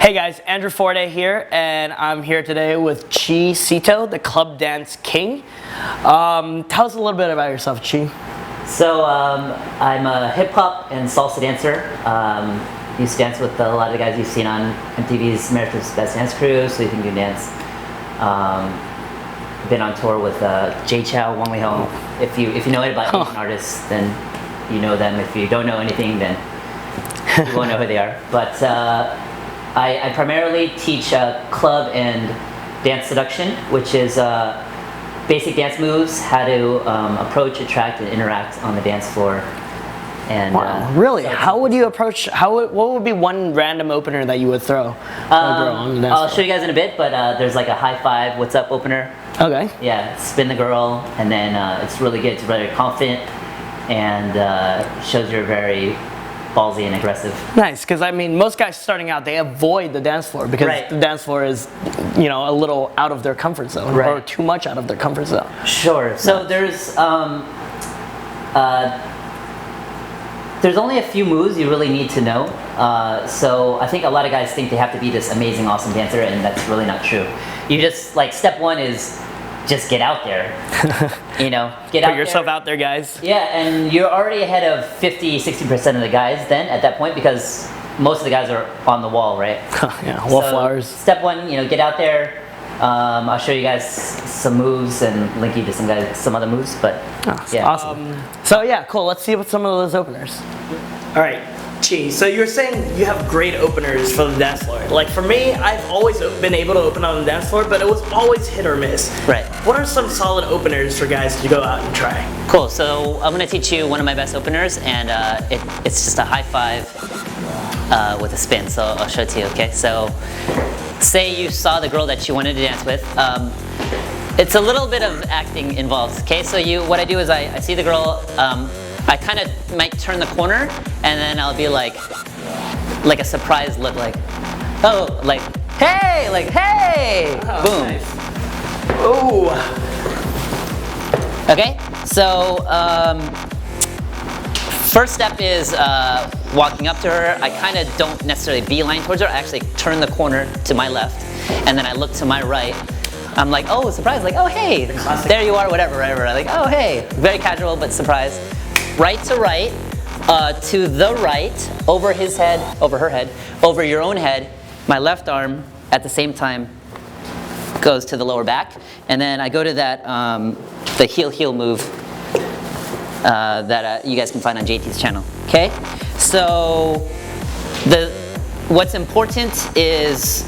Hey guys, Andrew Foraday here, and I'm here today with Szeto, the club dance king. Tell us a little bit about yourself, Chi. So I'm a hip hop and salsa dancer. Used to dance with a lot of the guys you've seen on MTV's America's Best Dance Crew, So You Think You Can Dance. Been on tour with Jay Chow, Wang Wei Hong. If you know it about Asian artists, then you know them. If you don't know anything, then you won't know who they are. But I primarily teach club and dance seduction, which is basic dance moves, how to approach, attract, and interact on the dance floor. And wow, really? So how would you approach? What would be one random opener that you would throw? I'll show you guys in a bit, but there's like a high five, what's up opener. Okay. Yeah, spin the girl, and then it's really good. It's very confident and shows you're very ballsy and aggressive. Nice, because I mean, most guys starting out, they avoid the dance floor because the dance floor is, you know, a little out of their comfort zone or too much out of their comfort zone. Sure. So there's only a few moves you really need to know. So I think a lot of guys think they have to be this amazing, awesome dancer, and that's really not true. You just, like, step one is just get out there. You know, Put yourself out there, guys. Yeah, and you're already ahead of 50-60% of the guys then at that point, because most of the guys are on the wall, right? Yeah, wallflowers. So step one, you know, get out there. I'll show you guys some moves and link you to some other moves, but yeah. Awesome. So yeah, cool. Let's see what some of those openers. All right, Chi. So you were saying you have great openers for the dance floor. Like for me, I've always been able to open on the dance floor, but it was always hit or miss. Right. What are some solid openers for guys to go out and try? Cool. So I'm gonna teach you one of my best openers, and it's just a high five with a spin. So I'll show it to you. Okay. So say you saw the girl that you wanted to dance with. It's a little bit of acting involved. Okay. So what I do is I see the girl. I kind of might turn the corner, and then I'll be like a surprised look, like, oh, like, hey, oh, boom. Nice. Oh. Okay, so first step is walking up to her. I kind of don't necessarily beeline towards her. I actually turn the corner to my left, and then I look to my right. I'm like, oh, surprise, like, oh, hey, there you are, whatever. Like, oh, hey, very casual, but surprise. Right to right, to the right, over his head, over her head, over your own head. My left arm at the same time goes to the lower back, and then I go to that the heel move that you guys can find on JT's channel. Okay, so what's important is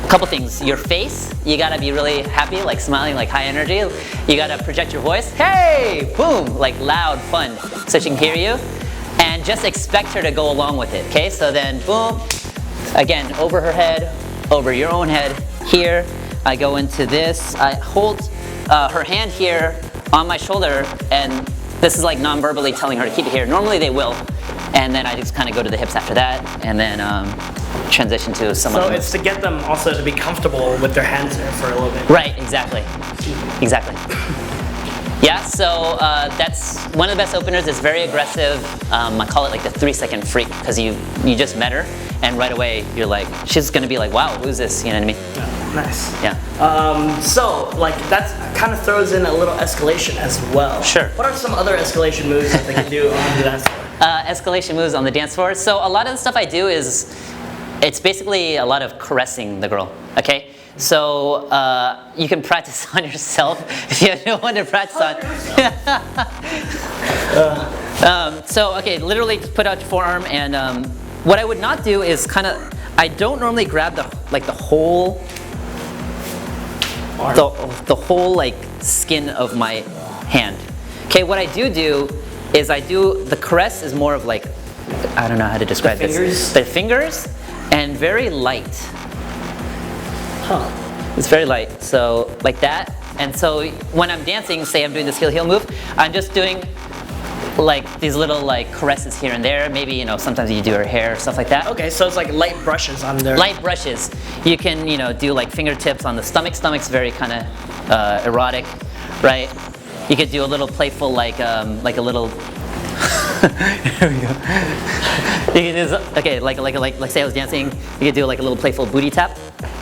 a couple things. Your face, you gotta be really happy, like smiling, like high energy. You gotta project your voice, hey, boom, like loud, fun, so she can hear you. And just expect her to go along with it, okay? So then, boom, again, over her head, over your own head, here. I go into this, I hold her hand here on my shoulder, and this is like non-verbally telling her to keep it here. Normally they will. And then I just kind of go to the hips after that, and then transition to some other. So it's to get them also to be comfortable with their hands there for a little bit. Right, exactly. Yeah, so that's one of the best openers. It's very aggressive. I call it like the 3-second freak, because you just met her, and right away you're like, she's gonna be like, wow, who's this? You know what I mean? Yeah, nice. Yeah. So like that kind of throws in a little escalation as well. Sure. What are some other escalation moves that they can do on the dance floor? Escalation moves on the dance floor. So a lot of the stuff I do is, it's basically a lot of caressing the girl, okay? So you can practice on yourself if you have no one to practice on. So, okay, literally put out your forearm, and what I would not do is I don't normally grab the whole like skin of my hand. Okay, what I do is the caress is more of like, I don't know how to describe this. The fingers, and very light. It's very light, so like that. And so when I'm dancing, say I'm doing this heel move, I'm just doing like these little like caresses here and there. Maybe, you know, sometimes you do her hair, stuff like that. Okay, so it's like light brushes on there. Light brushes. You can, you know, do like fingertips on the stomach. Stomach's very kind of erotic, right? You could do a little playful, like a little Here we go. You can do, okay, like say I was dancing, you could do like a little playful booty tap,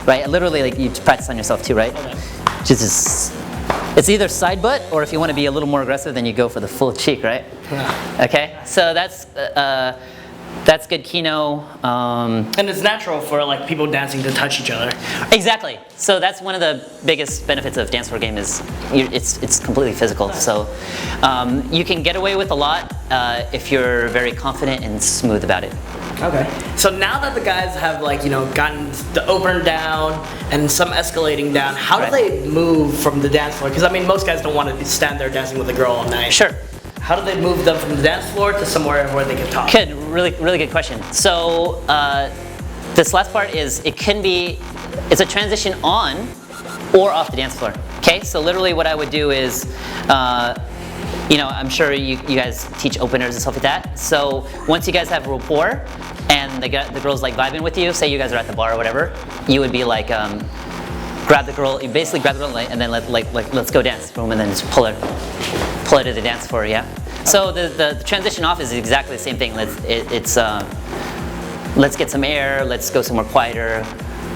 right? Literally, like you practice on yourself too, right? Okay. Just it's either side butt, or if you want to be a little more aggressive, then you go for the full cheek, right? Yeah. Okay, so that's good kino. And it's natural for like people dancing to touch each other. Exactly. So that's one of the biggest benefits of dance floor game is it's completely physical. So you can get away with a lot if you're very confident and smooth about it. Okay. So now that the guys have like, you know, gotten the opener down and some escalating down, how do they move from the dance floor? Because I mean, most guys don't want to stand there dancing with a girl all night. Sure. How do they move them from the dance floor to somewhere where they can talk? Good, really good question. So this last part is it's a transition on or off the dance floor. Okay, so literally what I would do is, you know, I'm sure you guys teach openers and stuff like that. So once you guys have rapport and the girl's like vibing with you, say you guys are at the bar or whatever, you would be like, grab the girl, you basically grab the girl and then let's go dance, boom, and then just pull her to the dance floor, yeah. So the transition off is exactly the same thing. Let's get some air, let's go somewhere quieter.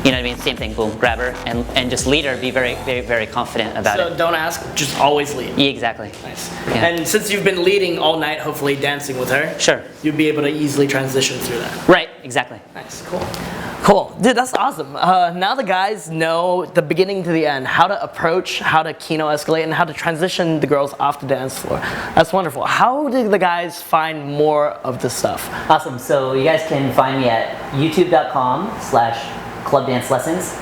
You know what I mean? Same thing, boom, grab her and just lead her, be very confident about it. So don't ask, just always lead. Yeah, exactly. Nice. Yeah. And since you've been leading all night, hopefully dancing with her, sure, you'll be able to easily transition through that. Right, exactly. Nice, cool. Cool, dude, that's awesome. Now the guys know the beginning to the end, how to approach, how to kino escalate, and how to transition the girls off the dance floor. That's wonderful. How do the guys find more of this stuff? Awesome, so you guys can find me at youtube.com/clubdancelessons.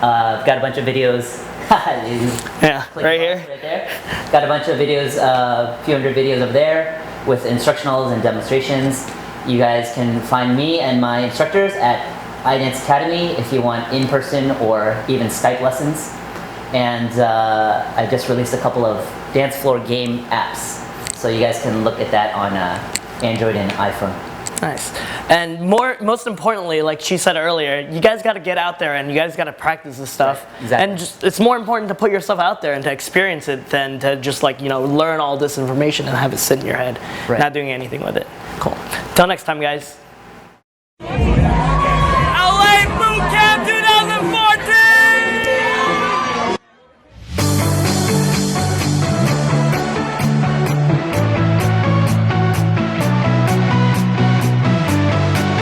I've got a bunch of videos. Yeah, right here. Right there. Got a bunch of videos, a few hundred videos over there with instructionals and demonstrations. You guys can find me and my instructors at iDance Academy if you want in-person or even Skype lessons. And I just released a couple of dance floor game apps. So you guys can look at that on Android and iPhone. Nice. And most importantly, like she said earlier, you guys got to get out there and you guys got to practice this stuff. Right. Exactly. And just, it's more important to put yourself out there and to experience it than to just like, you know, learn all this information and have it sit in your head, not doing anything with it. Cool. Till next time, guys.